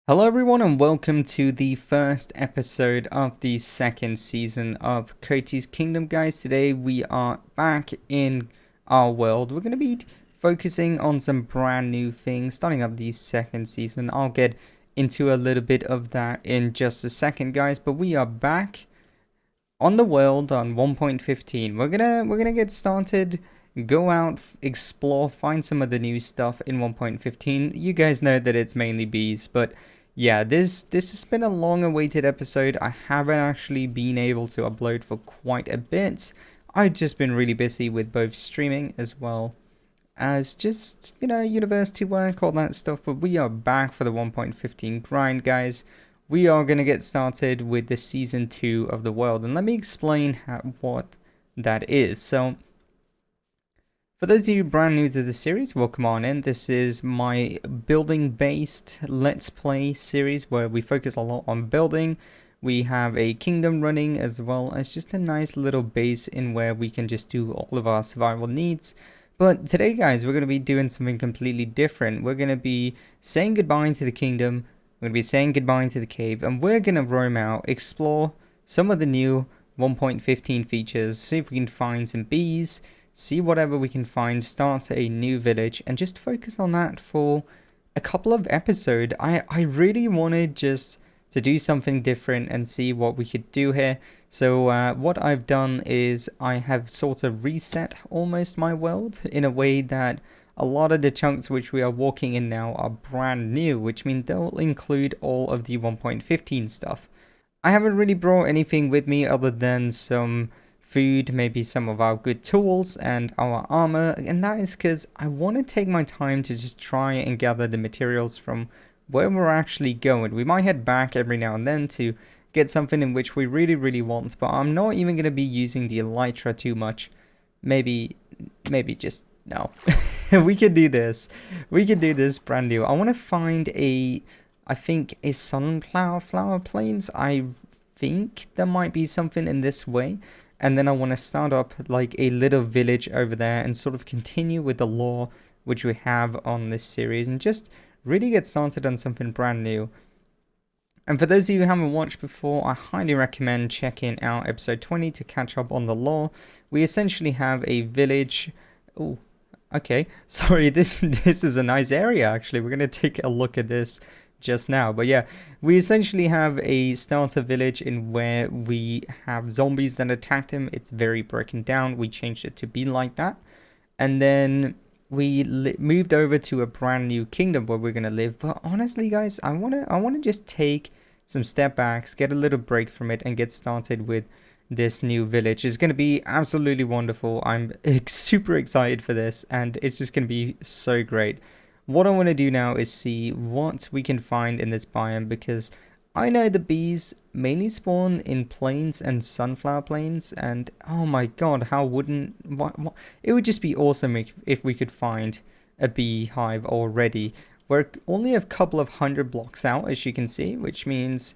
Hello everyone and welcome to the first episode of the second season of Kotie's Kingdom, guys. Today we are back in our world. We're going to be focusing on some brand new things, starting up the second season. I'll get into a little bit of that in just a second, guys, but we are back on the world on 1.15. We're gonna get started, go out, explore, find some of the new stuff in 1.15. You guys know that it's mainly bees, but yeah, this has been a long awaited episode. I haven't actually been able to upload for quite a bit. I've just been really busy with both streaming as well as just, university work, all that stuff. But we are back for the 1.15 grind, guys. We are going to get started with the season 2 of the world, and let me explain what that is. So for those of you brand new to the series, welcome on in. This is my building-based Let's Play series where we focus a lot on building. We have a kingdom running as well as just a nice little base in where we can just do all of our survival needs. But today, guys, we're going to be doing something completely different. We're going to be saying goodbye to the kingdom. We're going to be saying goodbye to the cave, and we're going to roam out, explore some of the new 1.15 features, see if we can find some bees, see whatever we can find, start a new village, and just focus on that for a couple of episodes. I really wanted just to do something different and see what we could do here. So what I've done is I have sort of reset almost my world in a way that a lot of the chunks which we are walking in now are brand new, which means they'll include all of the 1.15 stuff. I haven't really brought anything with me other than some food, maybe some of our good tools and our armor, and that is because I want to take my time to just try and gather the materials from where we're actually going. We might head back every now and then to get something in which we really want, but I'm not even going to be using the elytra too much. Maybe just no. We could do this. We could do this brand new. I want to find I think a sunflower plains. I think there might be something in this way. And then I want to start up like a little village over there and sort of continue with the lore which we have on this series and just really get started on something brand new. And for those of you who haven't watched before, I highly recommend checking out episode 20 to catch up on the lore. We essentially have a village. Oh, okay. Sorry, this is a nice area actually. We're going to take a look at this just now, but yeah, we essentially have a starter village in where we have zombies that attacked him. It's very broken down. We changed it to be like that, and then we moved over to a brand new kingdom where we're gonna live. But honestly, guys, I wanna just take some step backs, get a little break from it, and get started with this new village. It's gonna be absolutely wonderful. I'm super excited for this, and it's just gonna be so great. What I want to do now is see what we can find in this biome, because I know the bees mainly spawn in plains and sunflower plains, and oh my god, how wouldn't it would just be awesome if we could find a beehive already. We're only a couple of 100 blocks out, as you can see, which means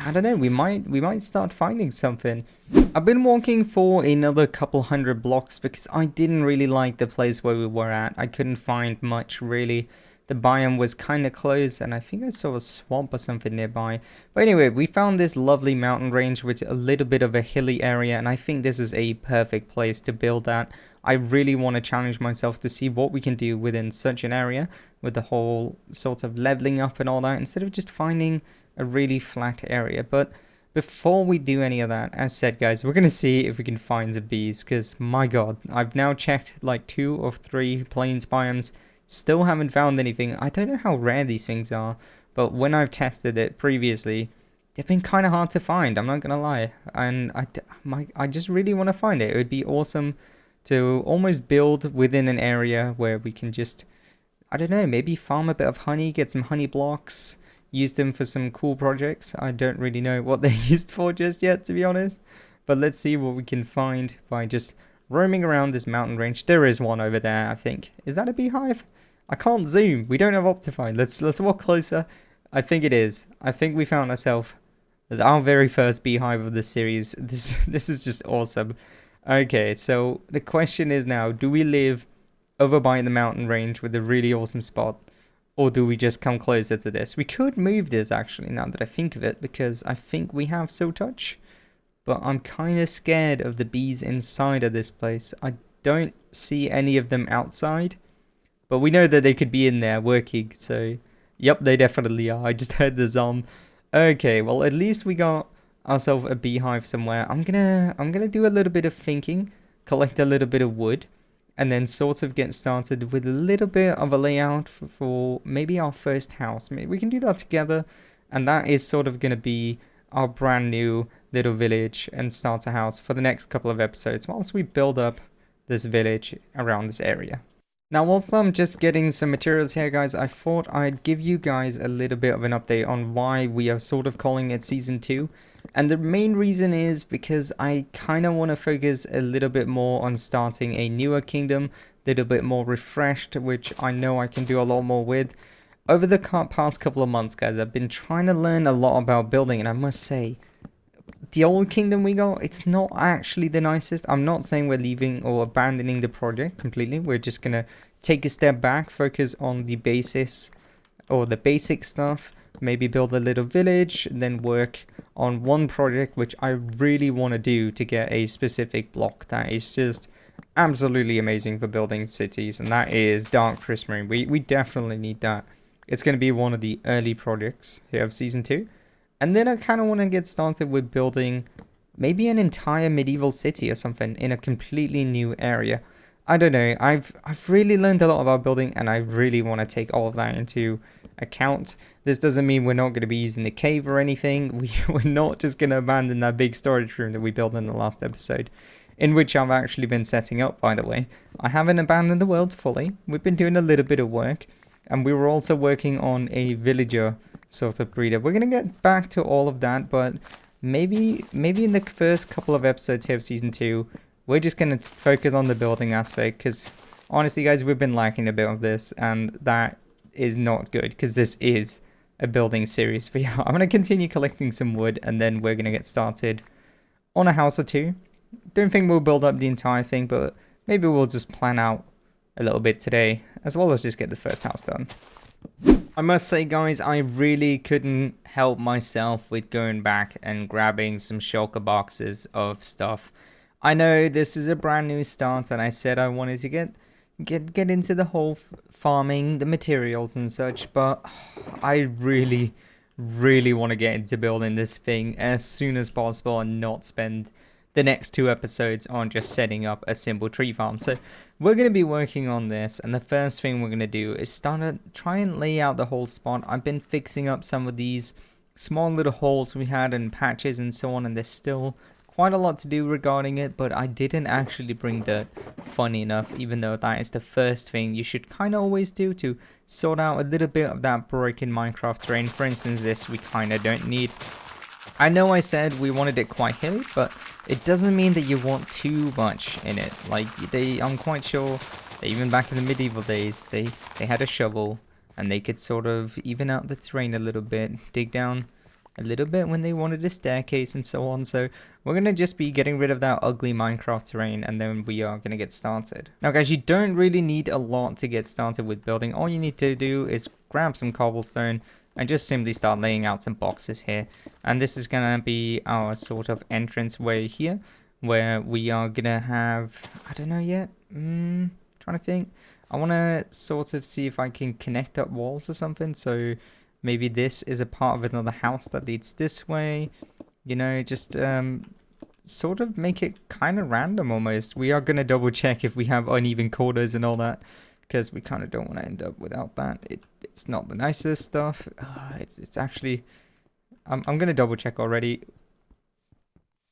I don't know, we might start finding something. I've been walking for another couple 100 blocks because I didn't really like the place where we were at. I couldn't find much really. The biome was kind of closed, and I think I saw a swamp or something nearby. But anyway, we found this lovely mountain range with a little bit of a hilly area, and I think this is a perfect place to build at. I really want to challenge myself to see what we can do within such an area with the whole sort of leveling up and all that, instead of just finding a really flat area. But before we do any of that, as said, guys, we're going to see if we can find some bees, because my god, I've now checked like 2 or 3 plains biomes, still haven't found anything. I don't know how rare these things are, but when I've tested it previously, they've been kind of hard to find, I'm not going to lie, and I just really want to find it. It would be awesome to almost build within an area where we can just, I don't know, maybe farm a bit of honey, get some honey blocks, use them for some cool projects. I don't really know what they're used for just yet, to be honest. But let's see what we can find by just roaming around this mountain range. There is one over there, I think. Is that a beehive? I can't zoom. We don't have Optifine. Let's walk closer. I think it is. I think we found ourselves our very first beehive of the series. This is just awesome. Okay, so the question is now, do we live over by the mountain range with a really awesome spot? Or do we just come closer to this? We could move this actually, now that I think of it, because I think we have Silk Touch. But I'm kind of scared of the bees inside of this place. I don't see any of them outside. But we know that they could be in there working, so... Yep, they definitely are. I just heard the zom. Okay, well, at least we got ourselves a beehive somewhere. I'm gonna do a little bit of thinking, collect a little bit of wood, and then sort of get started with a little bit of a layout for maybe our first house. Maybe we can do that together, and that is sort of gonna be our brand new little village and starter house for the next couple of episodes whilst we build up this village around this area. Now, whilst I'm just getting some materials here, guys, I thought I'd give you guys a little bit of an update on why we are sort of calling it Season 2. And the main reason is because I kind of want to focus a little bit more on starting a newer kingdom, a little bit more refreshed, which I know I can do a lot more with. Over the past couple of months, guys, I've been trying to learn a lot about building, and I must say, the old kingdom we got, it's not actually the nicest. I'm not saying we're leaving or abandoning the project completely. We're just going to take a step back, focus on the basis or the basic stuff, maybe build a little village, then work on one project which I really want to do to get a specific block that is just absolutely amazing for building cities, and that is Dark Prismarine. We definitely need that. It's going to be one of the early projects here of Season 2. And then I kind of want to get started with building maybe an entire medieval city or something in a completely new area. I don't know. I've really learned a lot about building, and I really want to take all of that into account. This doesn't mean we're not going to be using the cave or anything. We're not just going to abandon that big storage room that we built in the last episode, in which I've actually been setting up, by the way. I haven't abandoned the world fully. We've been doing a little bit of work, and we were also working on a villager sort of breeder. We're going to get back to all of that, but maybe in the first couple of episodes here of Season 2, we're just going to focus on the building aspect, because honestly, guys, we've been lacking a bit of this, and that is not good, because this is a building series. But yeah, I'm going to continue collecting some wood, and then we're going to get started on a house or two. Don't think we'll build up the entire thing, but maybe we'll just plan out a little bit today, as well as just get the first house done. I must say, guys, I really couldn't help myself with going back and grabbing some shulker boxes of stuff. I know this is a brand new start, and I said I wanted to get into the whole farming, the materials and such, but I really want to get into building this thing as soon as possible and not spend the next 2 episodes on just setting up a simple tree farm. So we're going to be working on this, and the first thing we're going to do is start to try and lay out the whole spot. I've been fixing up some of these small little holes we had and patches and so on, and there's still quite a lot to do regarding it, but I didn't actually bring dirt, funny enough, even though that is the first thing you should kind of always do to sort out a little bit of that broken Minecraft terrain. For instance, this we kind of don't need. I know I said we wanted it quite hilly, but it doesn't mean that you want too much in it. Like, I'm quite sure that even back in the medieval days, they had a shovel, and they could sort of even out the terrain a little bit, dig down a little bit when they wanted a staircase and so on. So we're going to just be getting rid of that ugly Minecraft terrain, and then we are going to get started. Now, guys, you don't really need a lot to get started with building. All you need to do is grab some cobblestone and just simply start laying out some boxes here. And this is going to be our sort of entrance way here, where we are going to have, I don't know yet, trying to think. I want to sort of see if I can connect up walls or something. So maybe this is a part of another house that leads this way. You know, just sort of make it kind of random almost. We are going to double check if we have uneven corners and all that, because we kind of don't want to end up without that. It's not the nicest stuff. It's actually... I'm going to double check already.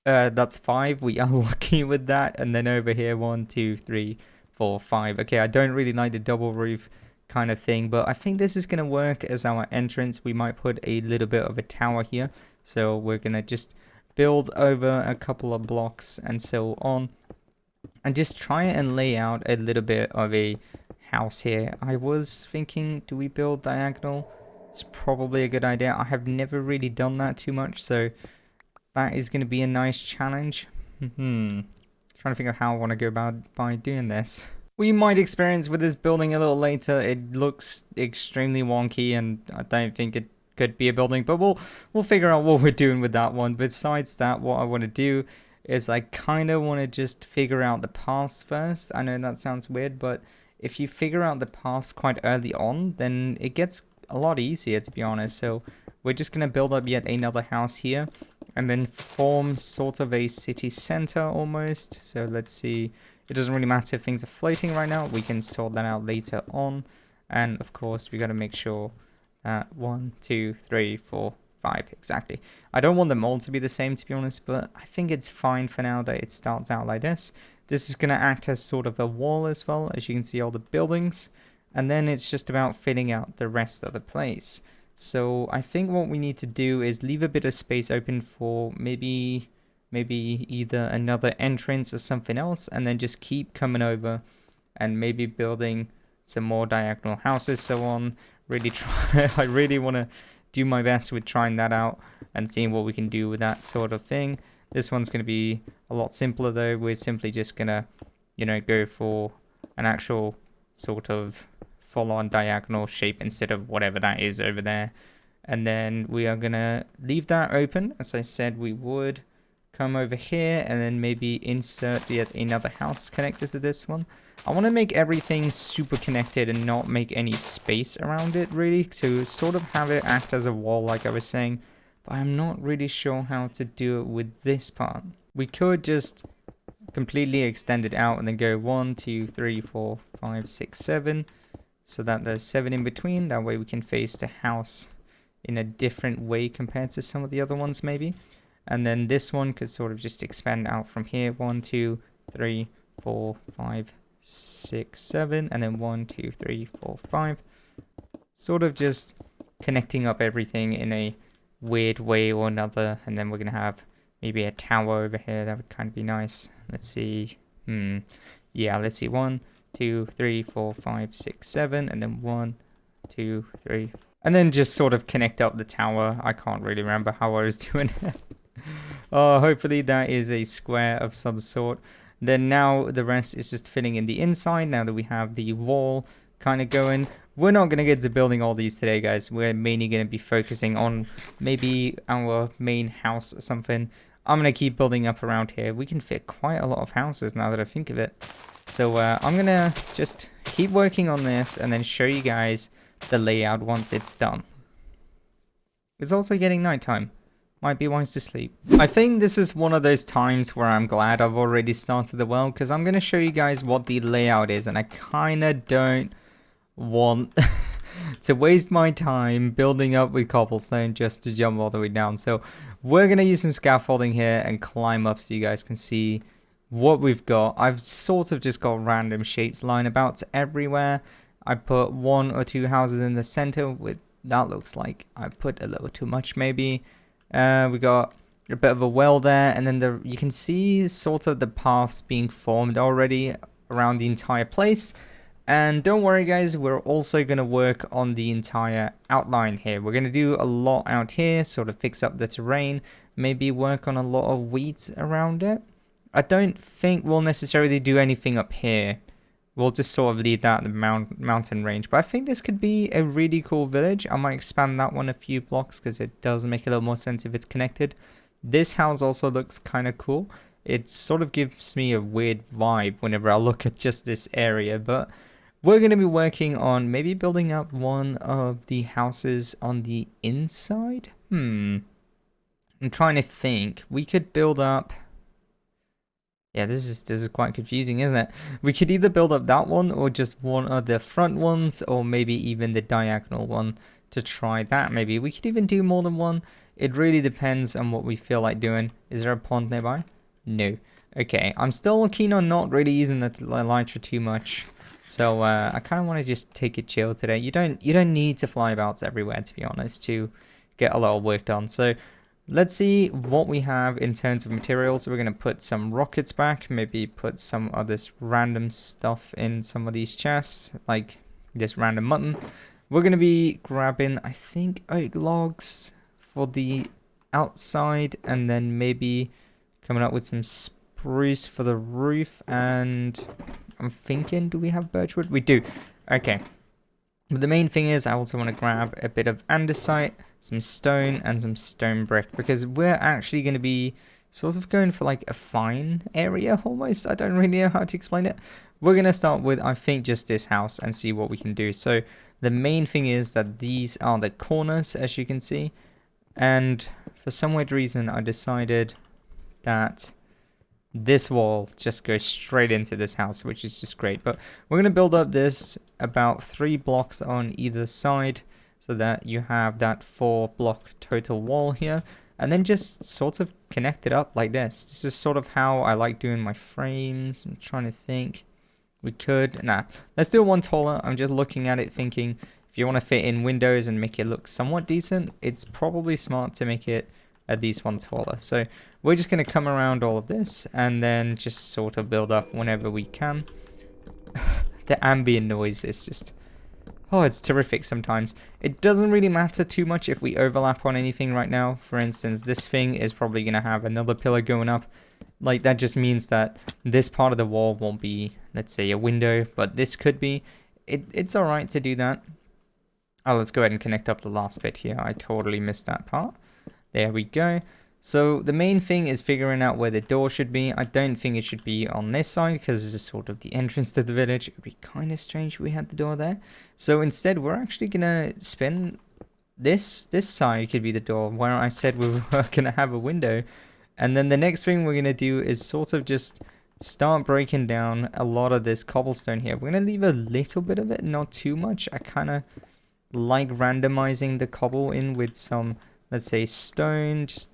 That's 5. We are lucky with that. And then over here, 1, 2, 3, 4, 5. Okay, I don't really like the double roof kind of thing, but I think this is going to work as our entrance. We might put a little bit of a tower here. So we're going to just build over a couple of blocks and so on, and just try and lay out a little bit of a house here. I was thinking, do we build diagonal? It's probably a good idea. I have never really done that too much, so that is going to be a nice challenge. Trying to think of how I want to go about by doing this. we might experience with this building a little later. It looks extremely wonky, and I don't think it could be a building, but we'll figure out what we're doing with that one. Besides that, what I want to do is I kind of want to just figure out the paths first. I know that sounds weird, but if you figure out the paths quite early on, then it gets a lot easier, to be honest. So we're just going to build up yet another house here and then form sort of a city center almost. So let's see. It doesn't really matter if things are floating right now. We can sort that out later on. And of course, we got to make sure that 1, 2, 3, 4, 5 exactly. I don't want them all to be the same, to be honest, but I think it's fine for now that it starts out like this. This is going to act as sort of a wall as well, as you can see all the buildings. And then it's just about filling out the rest of the place. So I think what we need to do is leave a bit of space open for maybe either another entrance or something else, and then just keep coming over and maybe building some more diagonal houses, so on. Really try. I really want to do my best with trying that out and seeing what we can do with that sort of thing. This one's going to be a lot simpler though. We're simply just gonna, go for an actual sort of full-on diagonal shape instead of whatever that is over there. And then we are gonna leave that open, as I said we would. Come over here and then maybe insert yet another house connector to this one. I want to make everything super connected and not make any space around it really, to sort of have it act as a wall like I was saying, but I'm not really sure how to do it with this part. We could just completely extend it out and then go 1, 2, 3, 4, 5, 6, 7, so that there's 7 in between. That way we can face the house in a different way compared to some of the other ones maybe. And then this one could sort of just expand out from here. 1, 2, 3, 4, 5, 6, 7. And then 1, 2, 3, 4, 5. Sort of just connecting up everything in a weird way or another. And then we're going to have maybe a tower over here. That would kind of be nice. Let's see. Yeah, let's see. 1, 2, 3, 4, 5, 6, 7. And then 1, 2, 3. And then just sort of connect up the tower. I can't really remember how I was doing it. Hopefully that is a square of some sort. Then now the rest is just filling in the inside now that we have the wall kind of going. We're not going to get to building all these today, guys. We're mainly going to be focusing on maybe our main house or something. I'm going to keep building up around here. We can fit quite a lot of houses now that I think of it. So I'm going to just keep working on this and then show you guys the layout once it's done. It's also getting nighttime. Might be wise to sleep. I think this is one of those times where I'm glad I've already started the world, because I'm going to show you guys what the layout is, and I kind of don't want to waste my time building up with cobblestone just to jump all the way down. So we're going to use some scaffolding here and climb up so you guys can see what we've got. I've sort of just got random shapes lying about everywhere. I put 1 or 2 houses in the center. With that looks like I put a little too much maybe. We got a bit of a well there, and then you can see sort of the paths being formed already around the entire place. And don't worry guys, we're also going to work on the entire outline here. We're going to do a lot out here, sort of fix up the terrain, maybe work on a lot of weeds around it. I don't think we'll necessarily do anything up here. We'll just sort of leave that in the mountain range. But I think this could be a really cool village. I might expand that one a few blocks because it does make a little more sense if it's connected. This house also looks kind of cool. It sort of gives me a weird vibe whenever I look at just this area. But we're going to be working on maybe building up one of the houses on the inside. I'm trying to think. We could build up... Yeah, this is quite confusing, isn't it? We could either build up that one or just one of the front ones, or maybe even the diagonal one to try that. Maybe we could even do more than one. It really depends on what we feel like doing. Is there a pond nearby? No. Okay, I'm still keen on not really using the elytra too much. So I kind of want to just take it chill today. You don't need to fly about everywhere, to be honest, to get a lot of work done. So let's see what we have in terms of materials. We're going to put some rockets back, maybe put some of this random stuff in some of these chests, like this random mutton. We're going to be grabbing, I think, oak logs for the outside, and then maybe coming up with some spruce for the roof. And I'm thinking, do we have birchwood? We do. Okay. But the main thing is I also want to grab a bit of andesite, some stone, and some stone brick, because we're actually going to be sort of going for like a fine area almost. I don't really know how to explain it. We're going to start with, I think, just this house and see what we can do. So the main thing is that these are the corners, as you can see. And for some weird reason, I decided that this wall just goes straight into this house, which is just great. But we're going to build up this about 3 blocks on either side so that you have that 4-block total wall here. And then just sort of connect it up like this. This is sort of how I like doing my frames. I'm trying to think. We could. Nah, let's do one taller. I'm just looking at it thinking, if you want to fit in windows and make it look somewhat decent, it's probably smart to make it at least one taller. So we're just going to come around all of this and then just sort of build up whenever we can. The ambient noise is just, oh, it's terrific sometimes. It doesn't really matter too much if we overlap on anything right now. For instance, this thing is probably going to have another pillar going up. Like, that just means that this part of the wall won't be, let's say, a window, but this could be. It's alright to do that. Oh, let's go ahead and connect up the last bit here. I totally missed that part. There we go. So the main thing is figuring out where the door should be. I don't think it should be on this side because this is sort of the entrance to the village. It would be kind of strange if we had the door there. So instead, we're actually going to spin this side could be the door where I said we were going to have a window. And then the next thing we're going to do is sort of just start breaking down a lot of this cobblestone here. We're going to leave a little bit of it, not too much. I kind of like randomizing the cobble in with some, let's say, stone. Just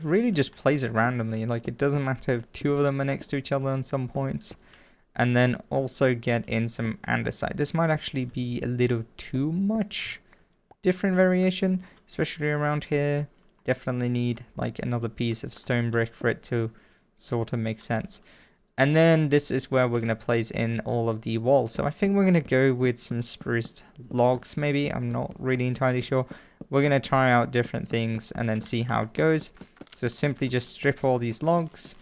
really just plays it randomly. Like, it doesn't matter if 2 of them are next to each other on some points. And then also get in some andesite. This might actually be a little too much different variation, especially around here. Definitely need like another piece of stone brick for it to sort of make sense. And then this is where we're going to place in all of the walls. So I think we're going to go with some spruced logs maybe. I'm not really entirely sure. We're going to try out different things and then see how it goes. So simply just strip all these logs.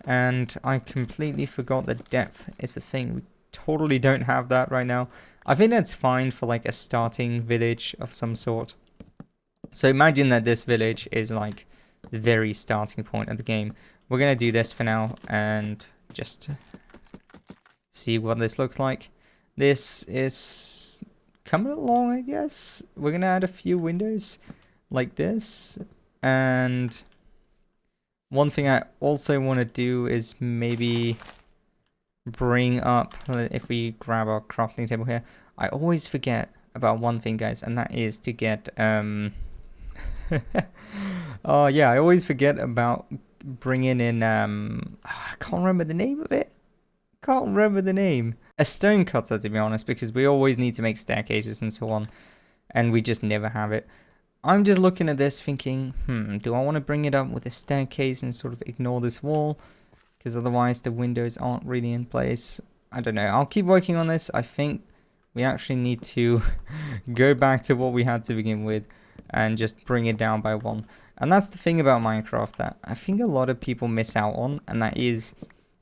And I completely forgot that depth is a thing. We totally don't have that right now. I think that's fine for like a starting village of some sort. So imagine that this village is like the very starting point of the game. We're going to do this for now and just see what this looks like. This is coming along, I guess. We're going to add a few windows like this. And one thing I also want to do is maybe bring up, if we grab our crafting table here, I always forget about one thing, guys, and that is to get oh yeah, I always forget about bringing in I can't remember the name of it. Can't remember the name. A stone cutter, to be honest, because we always need to make staircases and so on, and we just never have it. I'm just looking at this thinking, do I want to bring it up with a staircase and sort of ignore this wall? Because otherwise the windows aren't really in place. I don't know. I'll keep working on this. I think we actually need to go back to what we had to begin with and just bring it down by 1. And that's the thing about Minecraft that I think a lot of people miss out on, and that is,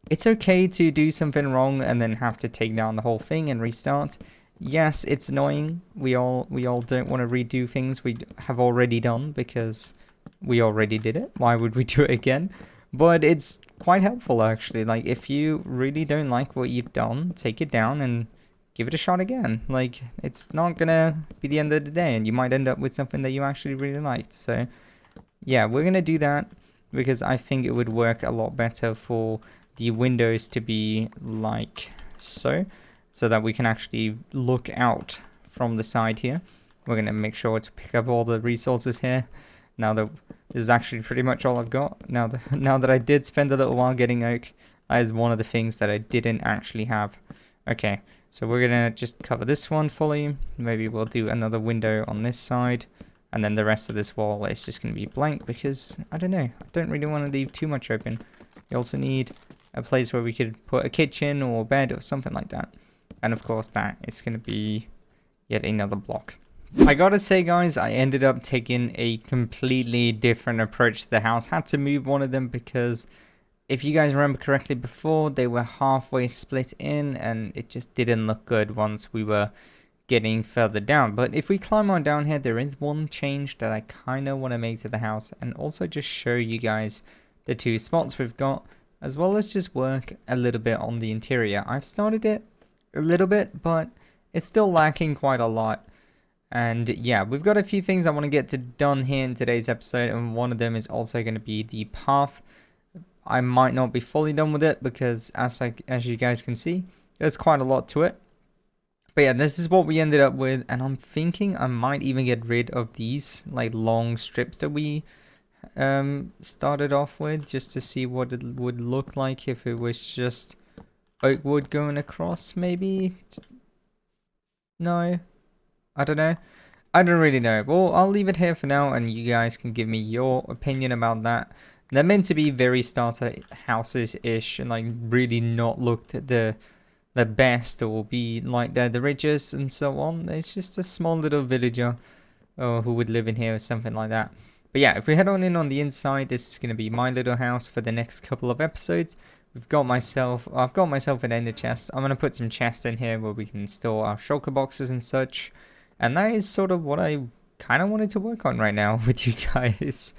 it's okay to do something wrong and then have to take down the whole thing and restart. Yes, it's annoying. We all don't want to redo things we have already done because we already did it. Why would we do it again? But it's quite helpful, actually. Like, if you really don't like what you've done, take it down and give it a shot again. Like, it's not gonna be the end of the day, and you might end up with something that you actually really liked. So yeah, we're gonna do that because I think it would work a lot better for the windows to be like so that we can actually look out from the side here. We're gonna make sure to pick up all the resources here. Now that this is actually pretty much all I've got. Now that I did spend a little while getting oak, that is one of the things that I didn't actually have. Okay, so we're gonna just cover this one fully. Maybe we'll do another window on this side, and then the rest of this wall is just gonna be blank because I don't know. I don't really want to leave too much open. We also need a place where we could put a kitchen or a bed or something like that. And of course that is gonna be yet another block. I gotta say, guys, I ended up taking a completely different approach to the house. Had to move one of them because if you guys remember correctly before, they were halfway split in, and it just didn't look good once we were getting further down. But if we climb on down here, there is one change that I kind of want to make to the house, and also just show you guys the 2 spots we've got, as well as just work a little bit on the interior. I've started it a little bit, but it's still lacking quite a lot. And yeah, we've got a few things I want to get done here in today's episode, and one of them is also going to be the path. I might not be fully done with it because as you guys can see, there's quite a lot to it. But yeah, this is what we ended up with, and I'm thinking I might even get rid of these like long strips that we started off with, just to see what it would look like if it was just oak wood going across, maybe. No, I don't know. I don't really know. Well, I'll leave it here for now, and you guys can give me your opinion about that. They're meant to be very starter houses-ish, and like really not look at the best, or be like they're the richest and so on. It's just a small little villager who would live in here or something like that. But yeah, if we head on in on the inside, this is going to be my little house for the next couple of episodes. I've got myself an ender chest. I'm going to put some chests in here where we can store our shulker boxes and such. And that is sort of what I kind of wanted to work on right now with you guys,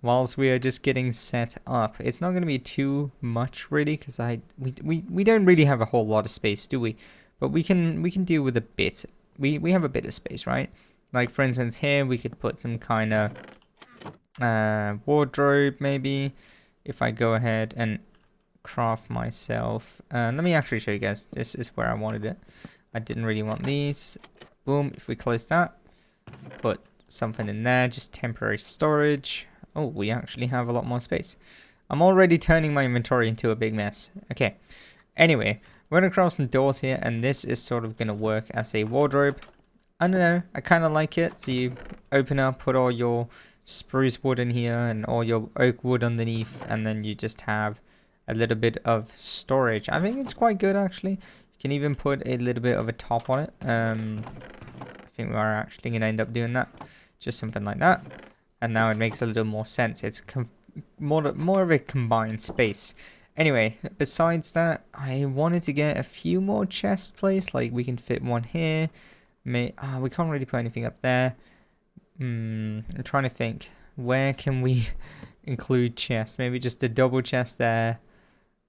whilst we are just getting set up. It's not going to be too much really, because we don't really have a whole lot of space, do we? But we can deal with a bit. We have a bit of space, right? Like for instance here, we could put some kind of wardrobe maybe. If I go ahead and craft myself, let me actually show you guys. This is where I wanted it. I didn't really want these. Boom. If we close that, put something in there, just temporary storage. Oh, we actually have a lot more space. I'm already turning my inventory into a big mess. Okay. Anyway, we're going to craft some doors here, and this is sort of going to work as a wardrobe. I don't know. I kind of like it. So you open up, put all your spruce wood in here and all your oak wood underneath, and then you just have a little bit of storage. I think it's quite good, actually. You can even put a little bit of a top on it. I think we're actually going to end up doing that. Just something like that. And now it makes a little more sense. It's more of a combined space. Anyway, besides that, I wanted to get a few more chests placed. Like we can fit one here. We can't really put anything up there. I'm trying to think. Where can we include chests? Maybe just a double chest there.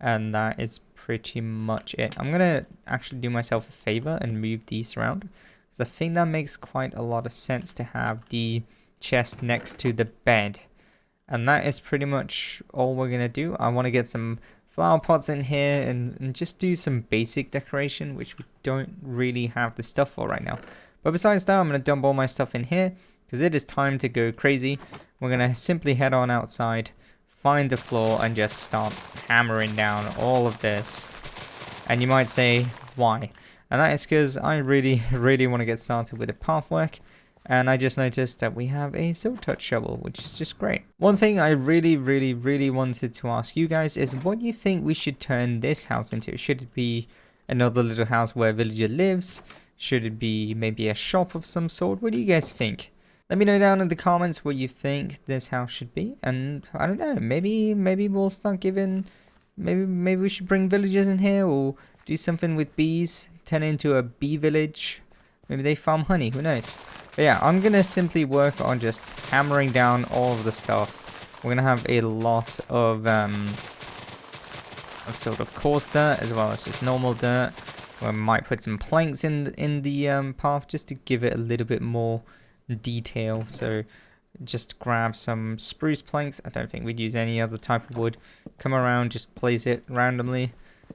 And that is pretty much it. I'm going to actually do myself a favor and move these around, because I think that makes quite a lot of sense to have the chest next to the bed. And that is pretty much all we're going to do. I want to get some flower pots in here and just do some basic decoration, which we don't really have the stuff for right now. But besides that, I'm going to dump all my stuff in here, because it is time to go crazy. We're going to simply head on outside, find the floor, and just start hammering down all of this. And you might say, why? And that is because I really, really want to get started with the path work. And I just noticed that we have a silk touch shovel, which is just great. One thing I really, really, really wanted to ask you guys is, what do you think we should turn this house into? Should it be another little house where a villager lives? Should it be maybe a shop of some sort? What do you guys think? Let me know down in the comments what you think this house should be. And I don't know, maybe we'll start giving, maybe we should bring villagers in here, or do something with bees, turn it into a bee village. Maybe they farm honey, who knows? But yeah, I'm going to simply work on just hammering down all of the stuff. We're going to have a lot of sort of coarse dirt, as well as just normal dirt. We might put some planks in the path, just to give it a little bit more detail. So just grab some spruce planks. I don't think we'd use any other type of wood. Come around, just place it randomly.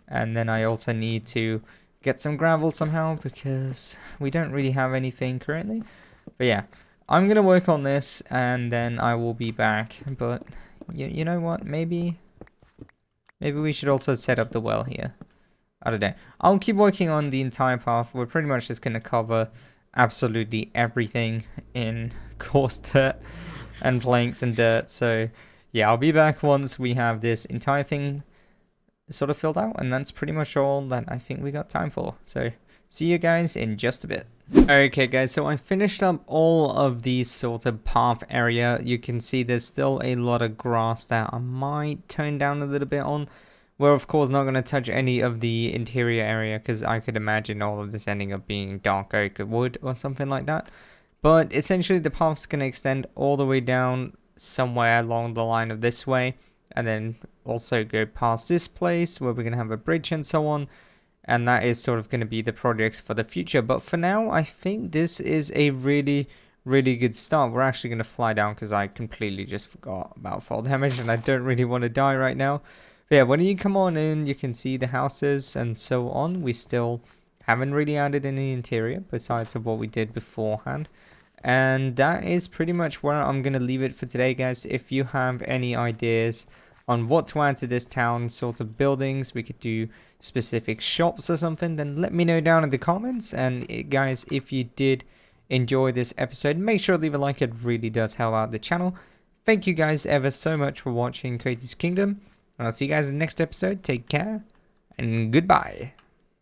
And then I also need to get some gravel somehow, because we don't really have anything currently. But yeah, I'm gonna work on this and then I will be back. But you know what, maybe we should also set up the well here. I don't know. I'll keep working on the entire path. We're pretty much just gonna cover absolutely everything in coarse dirt and planks and dirt. So yeah, I'll be back once we have this entire thing sort of filled out, and that's pretty much all that I think we got time for. So see you guys in just a bit. Okay guys, so I finished up all of these sort of path area. You can see there's still a lot of grass that I might tone down a little bit on. We're of course not going to touch any of the interior area because I could imagine all of this ending up being dark oak wood or something like that. But essentially the path's going to extend all the way down somewhere along the line of this way. And then also go past this place where we're going to have a bridge and so on. And that is sort of going to be the projects for the future. But for now, I think this is a really, really good start. We're actually going to fly down because I completely just forgot about fall damage and I don't really want to die right now. But yeah, when you come on in, you can see the houses and so on. We still haven't really added any interior besides of what we did beforehand. And that is pretty much where I'm going to leave it for today, guys. If you have any ideas on what to add to this town, sort of buildings, we could do specific shops or something, then let me know down in the comments. And guys, if you did enjoy this episode, make sure to leave a like. It really does help out the channel. Thank you guys ever so much for watching Kotie's Kingdom, and I'll see you guys in the next episode. Take care and goodbye.